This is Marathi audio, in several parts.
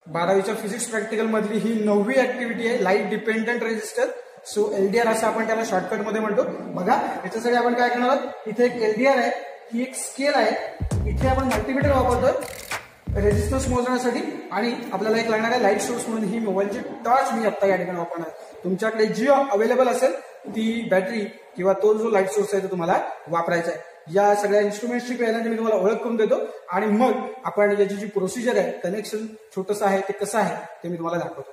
12वीच्या फिजिक्स प्रॅक्टिकल मधली ही 9वी ऍक्टिव्हिटी आहे, light dependent resistor. So LDR असं आपण त्याला शॉर्टकट मध्ये म्हणतो. बघा याच्यासाठी आपण काय करणार आहोत, इथे एक एलडीआर आहे, ही एक स्केल आहे, इथे आपण मल्टीमीटर वापरतोय रेजिस्टन्स मोजण्यासाठी आणि आपल्याला एक लागणार आहे लाईट सोर्स म्हणून ही मोबाईलची टॉर्च मी आता या ठिकाणी वापरणार आहे. तुमच्याकडे जी अवेलेबल असेल ती बॅटरी किंवा तो जो लाईट सोर्स आहे तो तुम्हाला वापरायचा आहे. या सगळ्या इन्स्ट्रुमेंट्सची पहिल्यांदा मी तुम्हाला ओळख करून देतो आणि मग आपण याची जी प्रोसिजर आहे, कनेक्शन छोटंसं आहे ते कसं आहे ते मी तुम्हाला दाखवतो.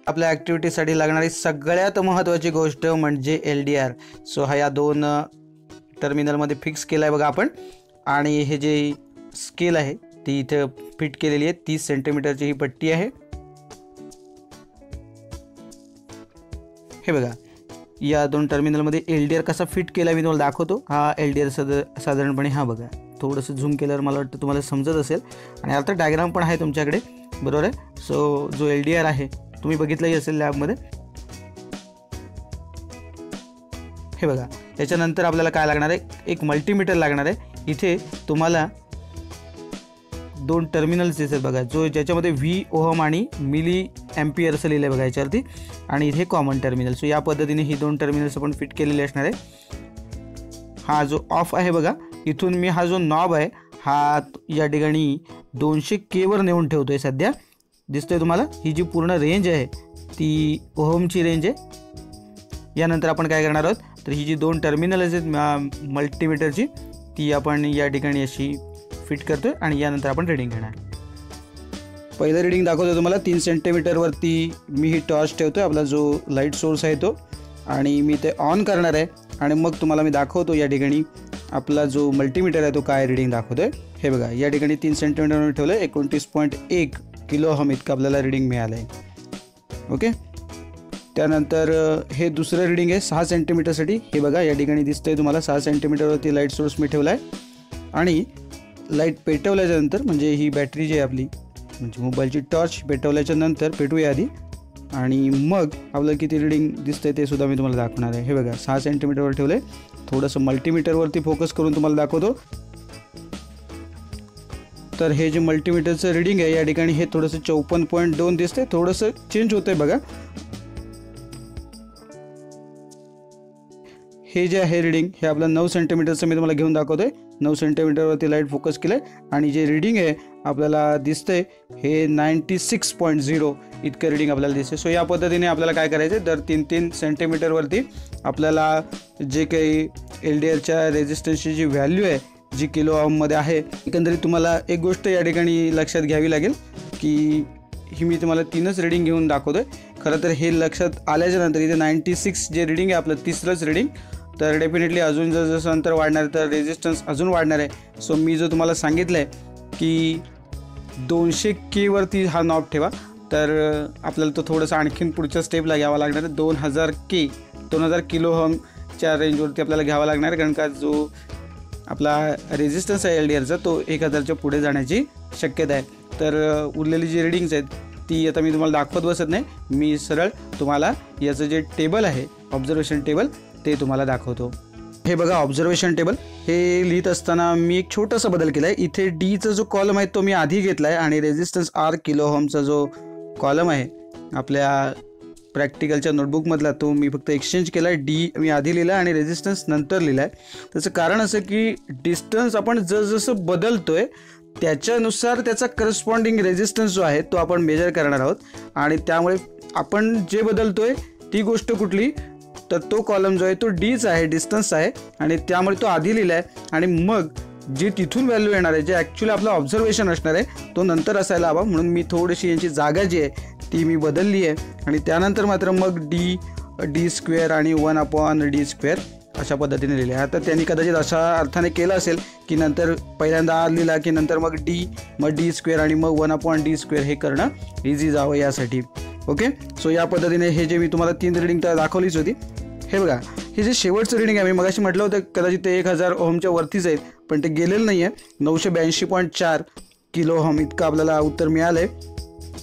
आपल्या ॲक्टिव्हिटीसाठी लागणारी सगळ्यात महत्त्वाची गोष्ट म्हणजे एलडीआर. सो हा या 2 टर्मिनलमध्ये फिक्स केला आहे बघा आपण. आणि हे जे स्केल आहे ती इथं फिट केलेली आहे. 30 सेंटीमीटरची ही पट्टी आहे. हे बघा या 2 टर्मिनलमध्ये एलडीआर कसा फिट केला मी तुम्हाला दाखवतो. हा एलडीआर साधारणपणे हा बघा, थोडंसं झूम केल्यावर मला वाटतं तुम्हाला समजत असेल. आणि आता डायग्राम पण आहे तुमच्याकडे, बरोबर आहे. सो जो एलडीआर आहे तुम्ही बघितलंही असेल लॅबमध्ये. हे बघा त्याच्यानंतर आपल्याला काय लागणार आहे, एक मल्टीमीटर लागणार आहे. इथे तुम्हाला 2 टर्मिनल्स दिसतात बघा, जो ज्याच्यामध्ये व्ही ओहम आणि मिली एम्पियर असं लिहिलं आहे बघा याच्यावरती. आणि इथे कॉमन टर्मिनल. सो या पद्धतीने ही 2 टर्मिनल्स आपण फिट केलेले असणार आहे. हा जो ऑफ आहे बघा, इथून मी हा जो नॉब आहे हा या ठिकाणी 200K वर नेऊन ठेवतोय सध्या. दिसतोय तुम्हाला, ही जी पूर्ण रेंज आहे ती ओहमची रेंज आहे. यानंतर आपण काय करणार आहोत, तर ही जी 2 टर्मिनल आहेत मल्टीमीटरची ती आपण या ठिकाणी अशी फिट करतोय आणि यानंतर आपण रिडिंग घेणार. पहिलं रिडिंग दाखवतो तुम्हाला. 3 सेंटीमीटरवरती मी ही टॉर्च ठेवतोय, आपला जो लाईट सोर्स आहे तो, आणि मी ते ऑन करणार आहे. आणि मग तुम्हाला मी दाखवतो या ठिकाणी आपला जो मल्टीमीटर आहे तो काय रिडिंग दाखवतोय. हे बघा या ठिकाणी 3 सेंटीमीटरवर ठेवलं आहे, 29.1 किलो ओहम इतकं आपल्याला रिडिंग मिळालं आहे. ओके. त्यानंतर हे दुसरं रिडिंग आहे 6 सेंटीमीटरसाठी. हे बघा या ठिकाणी दिसतंय तुम्हाला 6 सेंटीमीटरवरती लाईट सोर्स मी ठेवला आहे. आणि लाईट पेटवल्याच्यानंतर म्हणजे ही बॅटरी जी आहे आपली म्हणजे मोबाईलची टॉर्च पेटवल्याच्या नंतर, पेटूया आधी आणि मग आपलं किती रिडिंग दिसतंय ते सुद्धा मी तुम्हाला दाखवणार आहे. हे बघा 6 सेंटीमीटरवर ठेवलं आहे. थोडंसं मल्टीमीटरवरती फोकस करून तुम्हाला दाखवतो. तर हे जे मल्टीमीटरचं रिडिंग आहे या ठिकाणी हे थोडंसं 54.2 दिसतंय, थोडंसं चेंज होतंय बघा. हे जे आहे रिडिंग हे आपलं 9 सेंटीमीटरचं मी तुम्हाला घेऊन दाखवतोय. 9 सेंटीमीटरवरती लाईट फोकस केलं आहे आणि जे रिडिंग आहे आपल्याला दिसतंय हे 96.0 इतकं रिडिंग आपल्याला दिसते. सो या पद्धतीने आपल्याला काय करायचं आहे, दर 3-3 सेंटीमीटरवरती आपल्याला जे काही एलडीआरच्या रेजिस्टन्सची जी व्हॅल्यू आहे जी किलो ओहममध्ये आहे. एकंदरीत तुम्हाला एक गोष्ट या ठिकाणी लक्षात घ्यावी लागेल की ही मी तुम्हाला 3च रिडिंग घेऊन दाखवतोय. खरं तर हे लक्षात आल्याच्या नंतर इथे 96 जे रिडिंग आहे आपलं 3रंच रिडिंग, तर डेफिनेटली अजून जसं अंतर वाढणार आहे तर रेजिस्टन्स अजून वाढणार आहे. सो मी जो तुम्हाला सांगितलं आहे की 200K वरती हा नॉब ठेवा, तर आपल्याला तो थोडंसं आणखीन पुढच्या स्टेपला घ्यावा लागणार आहे. 2000 किलो ओहमच्या रेंजवरती आपल्याला घ्यावा लागणार आहे, कारण का जो आपला रेजिस्टन्स आहे एलडीआरचा तो 1000च्या पुढे जाण्याची शक्यता आहे. तर उरलेली जी रिडिंग्स आहेत ती आता मी तुम्हाला दाखवत बसत नाही, मी सरळ तुम्हाला याचं जे टेबल आहे ऑब्झर्वेशन टेबल ते तुम्हाला दाखवतो. हे बघा ऑब्झर्वेशन टेबल. हे लिहित असताना मी एक छोटासा बदल केला आहे. इथे डीचा जो कॉलम आहे तो मी आधी घेतला आहे आणि रेजिस्टन्स R किलो ओहमचा जो कॉलम आहे आपल्या प्रॅक्टिकलच्या नोटबुकमधला तो मी फक्त एक्सचेंज केला आहे. डी मी आधी लिहिला आणि रेजिस्टन्स नंतर लिहिला आहे. त्याचं कारण असं की डिस्टन्स आपण जसं बदलतोय त्याच्यानुसार त्याचा करस्पॉन्डिंग रेजिस्टन्स जो आहे तो आपण मेजर करणार आहोत. आणि त्यामुळे आपण जे बदलतोय ती गोष्ट कुठली, तर तो कॉलम जो आहे तो डीच आहे, डिस्टन्स आहे, आणि त्यामुळे तो आधी लिहिला आहे. आणि मग जी तिथून व्हॅल्यू येणार आहे, जे ॲक्च्युली आपलं ऑब्झर्वेशन असणार आहे तो नंतर असायला हवा, म्हणून मी थोडीशी यांची जागा जी आहे ती मी बदलली आहे. आणि त्यानंतर मात्र मग डी स्क्वेअर आणि 1/d² अशा पद्धतीने लिहिले. आता त्यांनी कदाचित अशा अर्थाने केलं असेल की नंतर पहिल्यांदा R लिहिला की नंतर मग d² आणि मग 1/d² हे करणं इझी जावं यासाठी. ओके. सो या पद्धतीने हे जे मी तुम्हाला 3 रिडिंग तर दाखवलीच होती. हे बघा हे जे शेवटचं रिडिंग आहे, मी मगाशी म्हटलं होतं कदाचित ते 1000 ओहमच्या वरतीच आहेत, पण ते गेलेलं नाही आहे. 982.4 किलो ओहम इतकं आपल्याला उत्तर मिळालं आहे.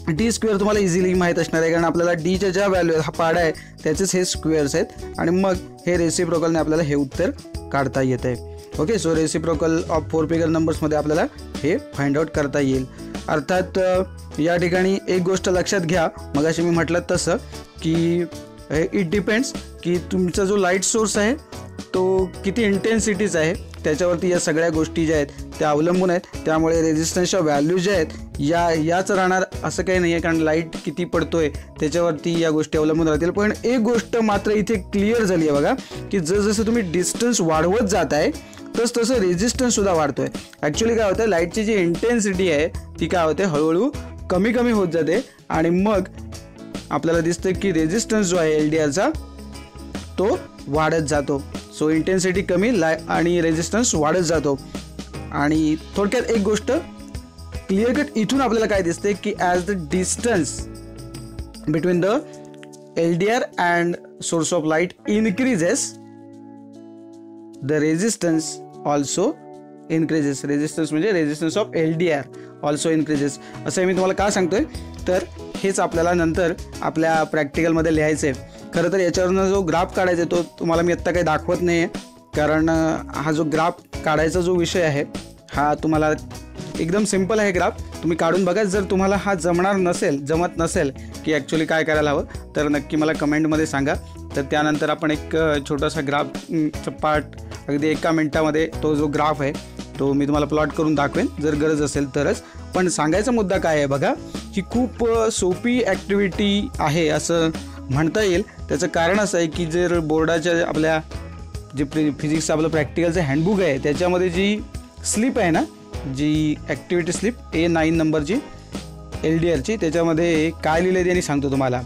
डी स्क्वेअर तुम्हाला इझिली माहीत असणार आहे, कारण आपल्याला डीच्या ज्या व्हॅल्यू हा पाडा आहे त्याचेच हे स्क्वेअर्स आहेत आणि मग हे रेसिप्रोकलने आपल्याला हे उत्तर काढता येत आहे. Okay, so reciprocal of 4 figure नंबर्समध्ये आपल्याला हे फाइंड आउट करता येईल. अर्थात या ठिकाणी एक गोष्ट लक्षात घ्या, मगाशी मी म्हटलं तसं की इट डिपेंड्स की तुमचा जो लाईट सोर्स आहे तो किती इंटेन्सिटीचा आहे त्याच्यावरती या सगळ्या गोष्टी ज्या आहेत त्या अवलंबून आहेत. त्यामुळे रेझिस्टन्सच्या व्हॅल्यू ज्या आहेत याच राहणार असं काही नाही आहे, कारण लाईट किती पडतोय त्याच्यावरती या गोष्टी अवलंबून राहतील. पण एक गोष्ट मात्र इथे क्लिअर झाली आहे बघा, की जसं तुम्ही डिस्टन्स वाढवत जात आहे तसं रेझिस्टन्स सुद्धा वाढतोय. ॲक्च्युली काय होतं, लाईटची जी इंटेन्सिटी आहे ती काय होते हळूहळू कमी कमी होत जाते आणि मग आपल्याला दिसतं की रेझिस्टन्स जो आहे LDRचा तो वाढत जातो. सो इंटेन्सिटी कमी आणि रेझिस्टन्स वाढत जातो. आणि थोडक्यात एक गोष्ट क्लिअर कट इथून आपल्याला काय दिसते की as the distance between the LDR and source of light increases the resistance also increases. Resistance म्हणजे resistance of LDR also increases. असं मी तुम्हाला का सांगतोय, तर हेच आपल्याला नंतर आपल्या प्रॅक्टिकलमध्ये लिहायचं आहे. खरं तर याच्यावरनं जो ग्राफ काढायचा आहे तो तुम्हाला मी आत्ता काही दाखवत नाही आहे, कारण हा जो ग्राफ काढायचा जो विषय आहे हा तुम्हाला एकदम सिम्पल आहे. ग्राफ तुम्ही काढून बघा. जर तुम्हाला हा जमत नसेल की ॲक्च्युली काय करायला हवं तर नक्की मला कमेंटमध्ये सांगा. तर त्यानंतर आपण एक छोटासा ग्राफचा पार्ट अगदी 1 मिनिटामध्ये तो जो ग्राफ आहे तो मी तुम्हाला प्लॉट करून दाखवेन जर गरज असेल तरच. पण सांगायचा मुद्दा काय आहे बघा, ही खूप सोपी ॲक्टिव्हिटी आहे असं म्हणता येईल. त्याचं कारण असं आहे की जर बोर्डाच्या आपल्या जे फिजिक्स आपलं प्रॅक्टिकलचं हँडबुक आहे त्याच्यामध्ये जी स्लिप आहे ना, जी ॲक्टिव्हिटी स्लिप A9 नंबरची LDRची, त्याच्यामध्ये काय लिहिलं आहे त्यांनी सांगतो तुम्हाला.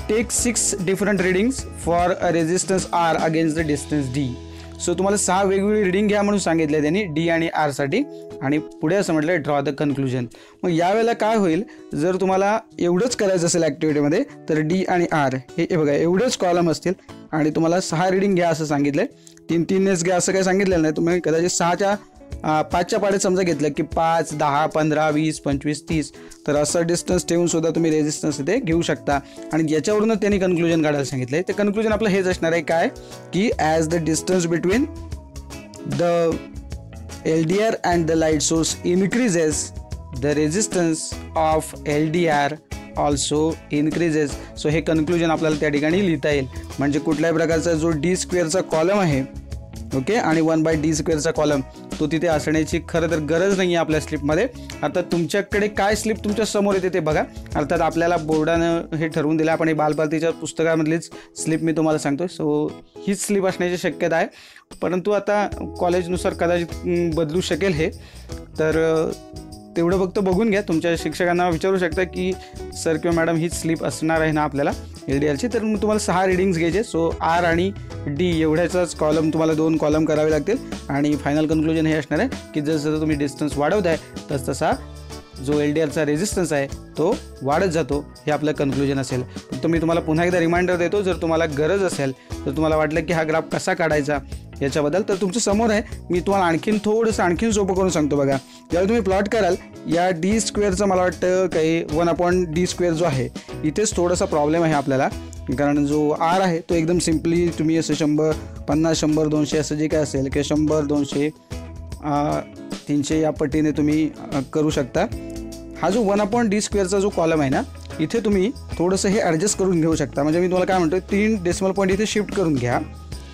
Take 6 different readings for a resistance R against the distance D. So तुम्हाला 6 वेगवेगळी रिडिंग घ्या म्हणून सांगितलं त्यांनी D आणि R साठी. आणि पुढे असं म्हटलं ड्रॉ द कन्क्लुजन. मग यावेळेला काय होईल, जर तुम्हाला एवढंच करायचं असेल ॲक्टिव्हिटीमध्ये तर D आणि R हे बघा एवढेच कॉलम असतील आणि तुम्हाला 6 रिडिंग घ्या असं सांगितलं आहे. 3-3नेच घ्या असं काही सांगितलेलं नाही. तुम्ही कदाचित 5च्या पाड्यात समजा घेतलं की 5, 10, 15, 20, 25, 30 तर असं डिस्टन्स ठेवून सुद्धा तुम्ही रेझिस्टन्स इथे घेऊ शकता. आणि याच्यावरून त्यांनी कन्क्लुजन काढायला सांगितलं आहे. ते कन्क्लुजन आपलं हेच असणार आहे काय, की as the distance between the LDR and the light source increases the resistance of LDR also increases. So हे कन्क्लुजन आपल्याला त्या ठिकाणी लिहिता येईल. म्हणजे कुठल्याही प्रकारचा जो D स्क्वेअरचा कॉलम आहे ओके आणि 1/D स्क्वेअरचा कॉलम तो तिथे असण्याची खरं तर गरज नाही आहे आपल्या स्लिपमध्ये. आता तुमच्याकडे काय स्लिप तुमच्या समोर येते ते बघा. अर्थात आपल्याला बोर्डानं हे ठरवून दिलं, आपण हे बालभारतीच्या पुस्तकामधलीच स्लिप मी तुम्हाला सांगतो. सो हीच स्लिप असण्याची शक्यता आहे, परंतु आता कॉलेजनुसार कदाचित बदलू शकेल हे. तर तेवढं फक्त बघून घ्या. तुमच्या शिक्षकांना विचारू शकता की सर किंवा मॅडम हीच स्लिप असणार आहे ना आपल्याला LDRची. तर मग तुम्हाला 6 रिडिंग्स घ्यायचे. सो R आणि D एवढ्याचाच कॉलम तुम्हाला 2 कॉलम करावे लागतील. आणि फायनल कन्क्लुजन हे असणार आहे की जसं तुम्ही डिस्टन्स वाढवताय तसा जो LDRचा रेझिस्टन्स आहे तो वाढत जातो. हे आपलं कन्क्लुजन असेल. तर मी तुम्हाला पुन्हा एकदा रिमाइंडर देतो, जर तुम्हाला गरज असेल तर तुम्हाला वाटलं की हा ग्राफ कसा काढायचा याच्याबद्दल तर तुमच्या समोर आहे. मी तुम्हाला आणखीन सोपं करून सांगतो बघा. ज्यावेळी तुम्ही प्लॉट कराल या D स्क्वेअरचा मला वाटतं काही 1/D स्क्वेअर जो आहे इथेच थोडासा प्रॉब्लेम आहे आपल्याला, कारण जो R आहे तो एकदम सिम्पली तुम्ही असं 100, 50, 100, 200 असं जे काय असेल किंवा 100, 200, 300 या पटीने तुम्ही करू शकता. हा जो 1/D स्क्वेअरचा जो कॉलम आहे ना इथे तुम्ही थोडंसं हे ॲडजस्ट करून घेऊ शकता. म्हणजे मी तुम्हाला काय म्हणतो 3 डेसिमल पॉईंट इथे शिफ्ट करून घ्या.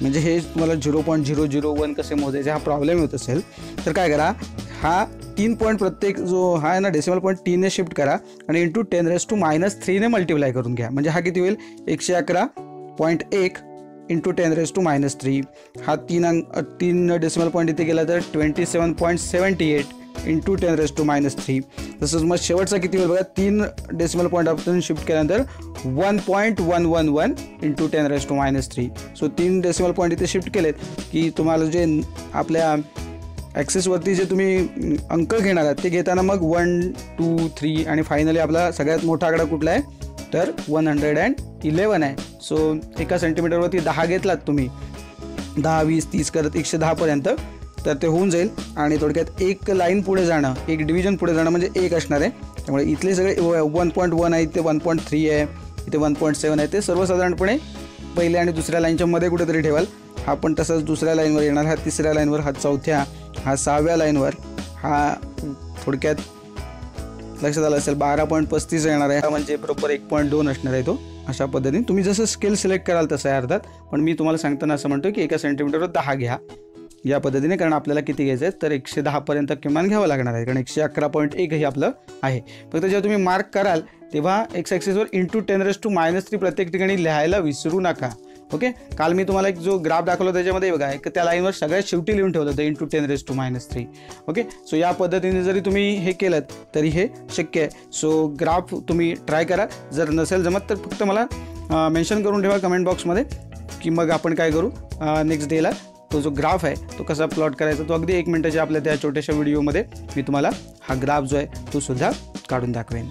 म्हणजे हे तुम्हाला 0.001 कसे मोजायचे हा प्रॉब्लेम होत असेल तर काय करा, हा 3 पॉईंट प्रत्येक जो हा आहे ना डेसिमल पॉईंट 3ने शिफ्ट करा आणि इंटू 10⁻³ मल्टिप्लाय करून घ्या. म्हणजे हा किती होईल 111.1 इंटू 10⁻³ हा 3 डेसिमल पॉईंट इथे गेला तर 27.78 इंटू 10⁻³. तसंच मग शेवटचा किती होईल बघा 3 डेसिमल पॉईंट आपण शिफ्ट केल्यानंतर 1.111 इंटू 10⁻³. सो 3 डेसिमल पॉईंट इथे शिफ्ट केलेत की तुम्हाला जे आपल्या ॲक्सेसवरती जे तुम्ही अंक घेणार आहात ते घेताना मग 1, 2, 3 आणि फायनली आपला सगळ्यात मोठा आकडा कुठला आहे तर 111 आहे. सो 1 सेंटीमीटरवरती 10 घेतलात तुम्ही 10, 20, 30 करत 110पर्यंत तर ते होऊन जाईल. आणि थोडक्यात एक लाईन पुढे जाणं, एक डिव्हिजन पुढे जाणं म्हणजे 1 असणार आहे. त्यामुळे इथले सगळे 1.1 आहे, इथे 1.3 आहे, इथे 1.7 आहे, ते सर्वसाधारणपणे पहिल्या आणि दुसऱ्या लाईनच्या मध्ये कुठेतरी ठेवाल. हा पण तसंच दुसऱ्या लाईनवर येणार, हा तिसऱ्या लाईनवर, हा चौथ्या, हा 6व्या लाईनवर, हा थोडक्यात लक्षात आलं असेल 12.35 येणार आहे, हा म्हणजे बरोबर 1.2 असणार आहे तो. अशा पद्धतीने तुम्ही जसं स्केल सिलेक्ट कराल तसं आहे अर्थात, पण मी तुम्हाला सांगताना असं म्हणतो की 1 सेंटीमीटरवर 10 घ्या या पद्धतीने, कारण आपल्याला किती घ्यायचं आहे तर 110 पर्यंत किमान घ्यावं लागणार आहे, कारण 111.1 हे आपलं आहे. फक्त जेव्हा तुम्ही मार्क कराल तेव्हा एक्स ॲक्सिसवर × 10⁻³ प्रत्येक ठिकाणी लिहायला विसरू नका. ओके, काल मी तुम्हाला एक जो ग्राफ दाखवला त्याच्यामध्ये बघा एक त्या लाईनवर सगळ्यात शेवटी लिहून ठेवलं होतं × 10⁻³. ओके, सो या पद्धतीने जरी तुम्ही हे केलं तरी हे शक्य आहे. सो ग्राफ तुम्ही ट्राय करा, जर नसेल जमत तर फक्त मला मेन्शन करून ठेवा कमेंट बॉक्समध्ये, की मग आपण काय करू नेक्स्ट डेला तो जो ग्राफ आहे तो कसा प्लॉट करायचा, तो अगदी 1 मिनिटाच्या आपल्या त्या छोट्याशा व्हिडिओमध्ये मी तुम्हाला हा ग्राफ जो आहे तो सुद्धा काढून दाखवेन.